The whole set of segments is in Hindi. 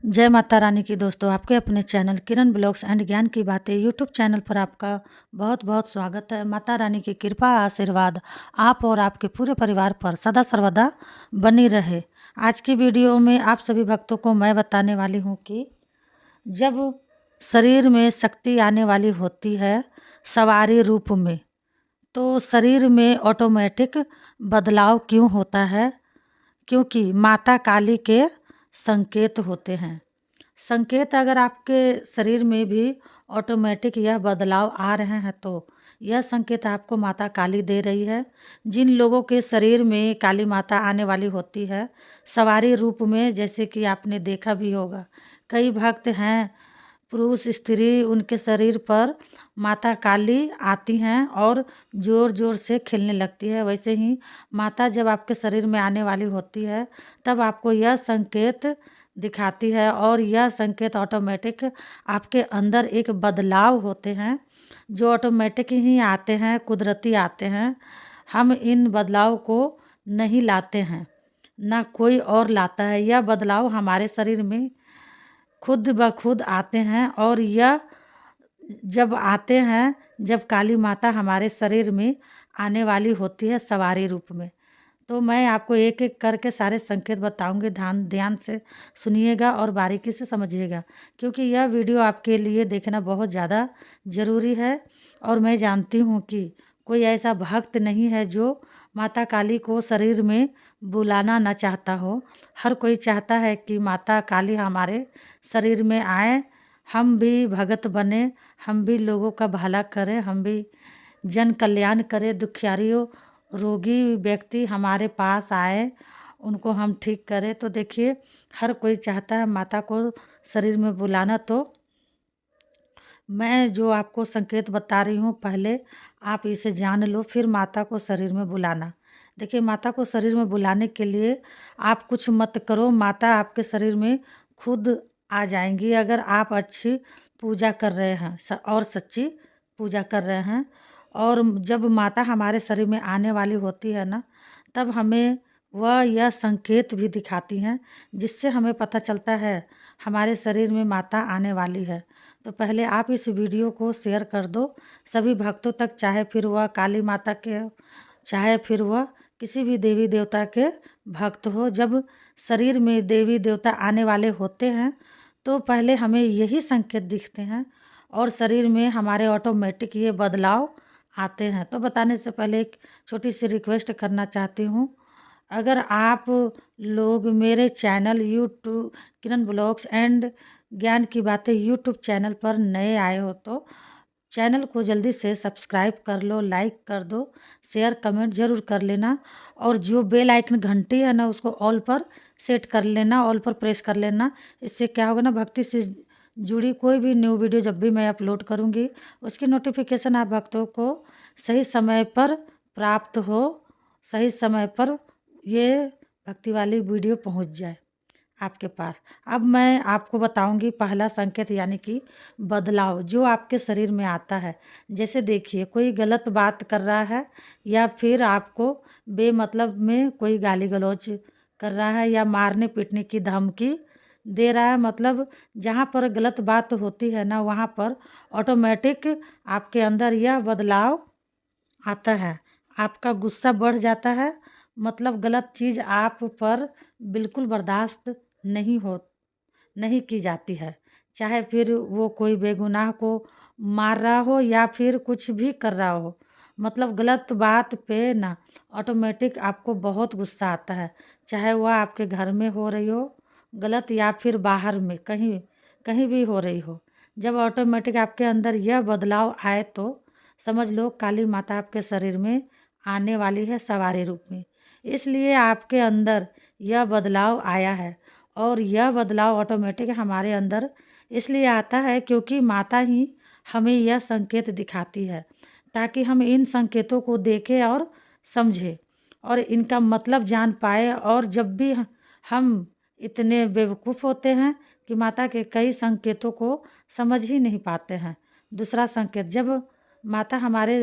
जय माता रानी की दोस्तों, आपके अपने चैनल किरण ब्लॉग्स एंड ज्ञान की बातें यूट्यूब चैनल पर आपका बहुत बहुत स्वागत है। माता रानी की कृपा आशीर्वाद आप और आपके पूरे परिवार पर सदा सर्वदा बनी रहे। आज की वीडियो में आप सभी भक्तों को मैं बताने वाली हूँ कि जब शरीर में शक्ति आने वाली होती है सवारी रूप में, तो शरीर में ऑटोमेटिक बदलाव क्यों होता है? क्योंकि माता काली के संकेत होते हैं। संकेत अगर आपके शरीर में भी ऑटोमेटिक यह बदलाव आ रहे हैं तो यह संकेत आपको माता काली दे रही है। जिन लोगों के शरीर में काली माता आने वाली होती है सवारी रूप में, जैसे कि आपने देखा भी होगा, कई भक्त हैं पुरुष स्त्री, उनके शरीर पर माता काली आती हैं और ज़ोर ज़ोर से खेलने लगती है। वैसे ही माता जब आपके शरीर में आने वाली होती है तब आपको यह संकेत दिखाती है और यह संकेत ऑटोमेटिक आपके अंदर एक बदलाव होते हैं जो ऑटोमेटिक ही आते हैं, कुदरती आते हैं। हम इन बदलाव को नहीं लाते हैं, ना कोई और लाता है। यह बदलाव हमारे शरीर में खुद ब खुद आते हैं और यह जब आते हैं, जब काली माता हमारे शरीर में आने वाली होती है सवारी रूप में, तो मैं आपको एक एक करके सारे संकेत बताऊंगी। ध्यान ध्यान से सुनिएगा और बारीकी से समझिएगा, क्योंकि यह वीडियो आपके लिए देखना बहुत ज़्यादा ज़रूरी है। और मैं जानती हूँ कि कोई ऐसा भक्त नहीं है जो माता काली को शरीर में बुलाना ना चाहता हो। हर कोई चाहता है कि माता काली हमारे शरीर में आए, हम भी भगत बने, हम भी लोगों का भला करें, हम भी जन कल्याण करें। दुखियारियों, रोगी व्यक्ति हमारे पास आए, उनको हम ठीक करें। तो देखिए, हर कोई चाहता है माता को शरीर में बुलाना। तो मैं जो आपको संकेत बता रही हूँ, पहले आप इसे जान लो, फिर माता को शरीर में बुलाना। देखिए, माता को शरीर में बुलाने के लिए आप कुछ मत करो, माता आपके शरीर में खुद आ जाएंगी। अगर आप अच्छी पूजा कर रहे हैं और सच्ची पूजा कर रहे हैं, और जब माता हमारे शरीर में आने वाली होती है ना, तब हमें वह यह संकेत भी दिखाती हैं, जिससे हमें पता चलता है हमारे शरीर में माता आने वाली है। तो पहले आप इस वीडियो को शेयर कर दो सभी भक्तों तक, चाहे फिर वह काली माता के, चाहे फिर वह किसी भी देवी देवता के भक्त हो। जब शरीर में देवी देवता आने वाले होते हैं तो पहले हमें यही संकेत दिखते हैं और शरीर में हमारे ऑटोमेटिक ये बदलाव आते हैं। तो बताने से पहले एक छोटी सी रिक्वेस्ट करना चाहती हूँ। अगर आप लोग मेरे channel YouTube Kiran blogs and ज्ञान की बातें यूट्यूब चैनल पर नए आए हो तो चैनल को जल्दी से सब्सक्राइब कर लो, लाइक कर दो, शेयर कमेंट ज़रूर कर लेना, और जो बेल आइकन घंटी है ना उसको ऑल पर सेट कर लेना, ऑल पर प्रेस कर लेना। इससे क्या होगा ना, भक्ति से जुड़ी कोई भी न्यू वीडियो जब भी मैं अपलोड करूँगी उसकी नोटिफिकेशन आप भक्तों को सही समय पर प्राप्त हो, सही समय पर ये भक्ति वाली वीडियो पहुँच जाए आपके पास। अब मैं आपको बताऊंगी पहला संकेत, यानी कि बदलाव जो आपके शरीर में आता है। जैसे देखिए, कोई गलत बात कर रहा है या फिर आपको बेमतलब में कोई गाली गलौज कर रहा है या मारने पीटने की धमकी दे रहा है, मतलब जहाँ पर गलत बात होती है ना वहाँ पर ऑटोमेटिक आपके अंदर यह बदलाव आता है। आपका गुस्सा बढ़ जाता है, मतलब गलत चीज़ आप पर बिल्कुल बर्दाश्त नहीं की जाती है। चाहे फिर वो कोई बेगुनाह को मार रहा हो या फिर कुछ भी कर रहा हो, मतलब गलत बात पे ना ऑटोमेटिक आपको बहुत गुस्सा आता है। चाहे वह आपके घर में हो रही हो गलत या फिर बाहर में कहीं कहीं भी हो रही हो, जब ऑटोमेटिक आपके अंदर यह बदलाव आए तो समझ लो काली माता आपके शरीर में आने वाली है सवारी रूप में। इसलिए आपके अंदर यह बदलाव आया है, और यह बदलाव ऑटोमेटिक हमारे अंदर इसलिए आता है क्योंकि माता ही हमें यह संकेत दिखाती है, ताकि हम इन संकेतों को देखें और समझें और इनका मतलब जान पाए। और जब भी हम इतने बेवकूफ़ होते हैं कि माता के कई संकेतों को समझ ही नहीं पाते हैं। दूसरा संकेत, जब माता हमारे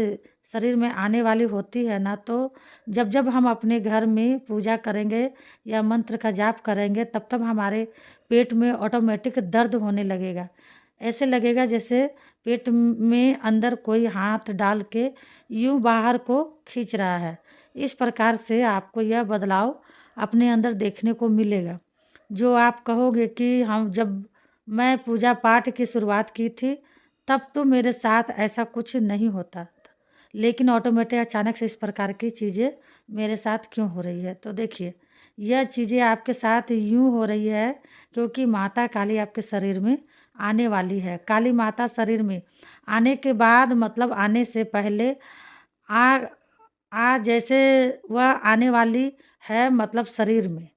शरीर में आने वाली होती है ना, तो जब जब हम अपने घर में पूजा करेंगे या मंत्र का जाप करेंगे तब तब हमारे पेट में ऑटोमेटिक दर्द होने लगेगा। ऐसे लगेगा जैसे पेट में अंदर कोई हाथ डाल के यूँ बाहर को खींच रहा है। इस प्रकार से आपको यह बदलाव अपने अंदर देखने को मिलेगा। जो आप कहोगे कि हम जब मैं पूजा पाठ की शुरुआत की थी तब तो मेरे साथ ऐसा कुछ नहीं होता था, लेकिन ऑटोमेटिक अचानक से इस प्रकार की चीज़ें मेरे साथ क्यों हो रही है। तो देखिए, यह चीज़ें आपके साथ यूँ हो रही है क्योंकि माता काली आपके शरीर में आने वाली है। काली माता शरीर में आने के बाद मतलब आने से पहले आ जैसे वह आने वाली है मतलब शरीर में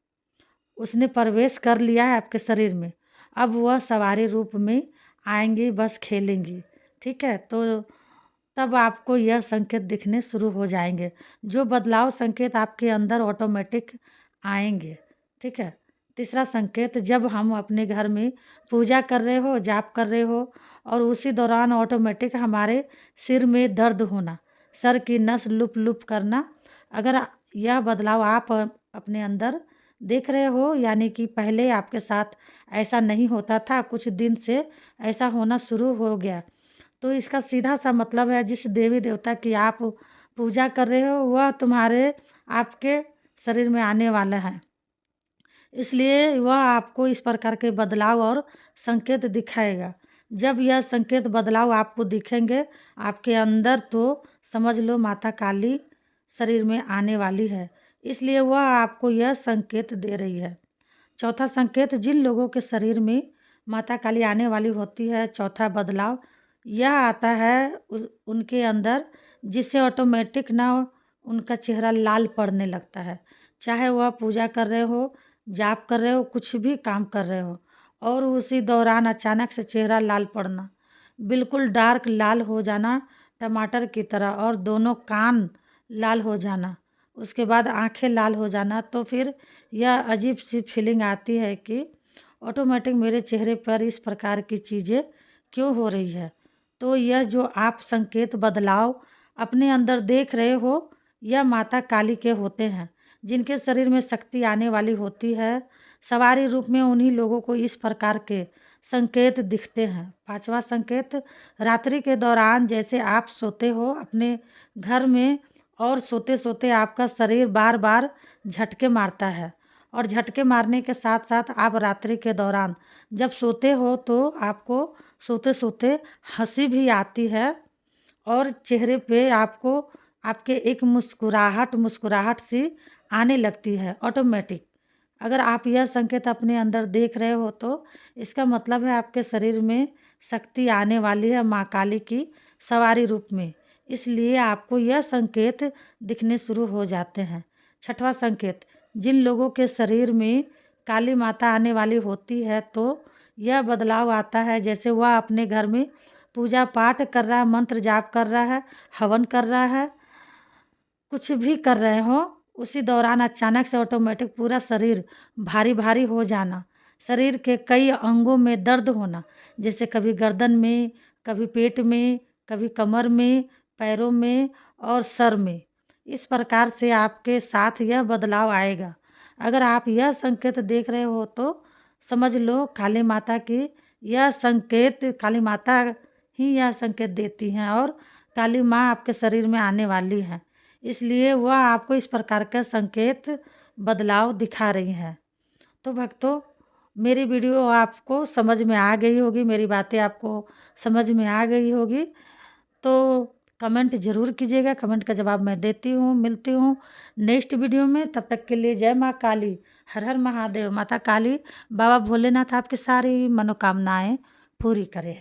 उसने प्रवेश कर लिया है आपके शरीर में। अब वह सवारी रूप में आएँगी, बस खेलेंगी, ठीक है? तो तब आपको यह संकेत दिखने शुरू हो जाएँगे। जो बदलाव संकेत आपके अंदर ऑटोमेटिक आएँगे, ठीक है? तीसरा संकेत, जब हम अपने घर में पूजा कर रहे हो, जाप कर रहे हो और उसी दौरान ऑटोमेटिक हमारे सिर में दर्द होना, सर की नस लुप-लुप करना, अगर यह बदलाव आप अपने अंदर देख रहे हो यानी कि पहले आपके साथ ऐसा नहीं होता था, कुछ दिन से ऐसा होना शुरू हो गया, तो इसका सीधा सा मतलब है जिस देवी देवता की आप पूजा कर रहे हो वह तुम्हारे आपके शरीर में आने वाला है। इसलिए वह आपको इस प्रकार के बदलाव और संकेत दिखाएगा। जब यह संकेत बदलाव आपको दिखेंगे आपके अंदर, तो समझ लो माता काली शरीर में आने वाली है। इसलिए वह आपको यह संकेत दे रही है। चौथा संकेत, जिन लोगों के शरीर में माता काली आने वाली होती है, चौथा बदलाव यह आता है उनके अंदर, जिससे ऑटोमेटिक ना उनका चेहरा लाल पड़ने लगता है। चाहे वह पूजा कर रहे हो, जाप कर रहे हो, कुछ भी काम कर रहे हो और उसी दौरान अचानक से चेहरा लाल पड़ना, बिल्कुल डार्क लाल हो जाना टमाटर की तरह, और दोनों कान लाल हो जाना, उसके बाद आंखें लाल हो जाना, तो फिर यह अजीब सी फीलिंग आती है कि ऑटोमेटिक मेरे चेहरे पर इस प्रकार की चीज़ें क्यों हो रही है। तो यह जो आप संकेत बदलाव अपने अंदर देख रहे हो, यह माता काली के होते हैं। जिनके शरीर में शक्ति आने वाली होती है, सवारी रूप में उन्हीं लोगों को इस प्रकार के संकेत दिखते हैं। पांचवा संकेत, रात्रि के दौरान जैसे आप सोते हो अपने घर में और सोते सोते आपका शरीर बार बार झटके मारता है, और झटके मारने के साथ साथ आप रात्रि के दौरान जब सोते हो तो आपको सोते सोते हंसी भी आती है और चेहरे पे आपको आपके एक मुस्कुराहट सी आने लगती है ऑटोमेटिक। अगर आप यह संकेत अपने अंदर देख रहे हो तो इसका मतलब है आपके शरीर में शक्ति आने वाली है माँ काली की सवारी रूप में, इसलिए आपको यह संकेत दिखने शुरू हो जाते हैं। छठवां संकेत, जिन लोगों के शरीर में काली माता आने वाली होती है तो यह बदलाव आता है जैसे वह अपने घर में पूजा पाठ कर रहा है, मंत्र जाप कर रहा है, हवन कर रहा है, कुछ भी कर रहे हो, उसी दौरान अचानक से ऑटोमेटिक पूरा शरीर भारी भारी हो जाना, शरीर के कई अंगों में दर्द होना, जैसे कभी गर्दन में, कभी पेट में, कभी कमर में, पैरों में और सर में। इस प्रकार से आपके साथ यह बदलाव आएगा। अगर आप यह संकेत देख रहे हो तो समझ लो काली माता की यह संकेत, काली माता ही यह संकेत देती हैं और काली माँ आपके शरीर में आने वाली है, इसलिए वह आपको इस प्रकार का संकेत बदलाव दिखा रही हैं। तो भक्तों, मेरी वीडियो आपको समझ में आ गई होगी, मेरी बातें आपको समझ में आ गई होगी, तो कमेंट ज़रूर कीजिएगा। कमेंट का जवाब मैं देती हूँ। मिलती हूँ नेक्स्ट वीडियो में, तब तक के लिए जय माँ काली, हर हर महादेव। माता काली, बाबा भोलेनाथ आपकी सारी मनोकामनाएं पूरी करे।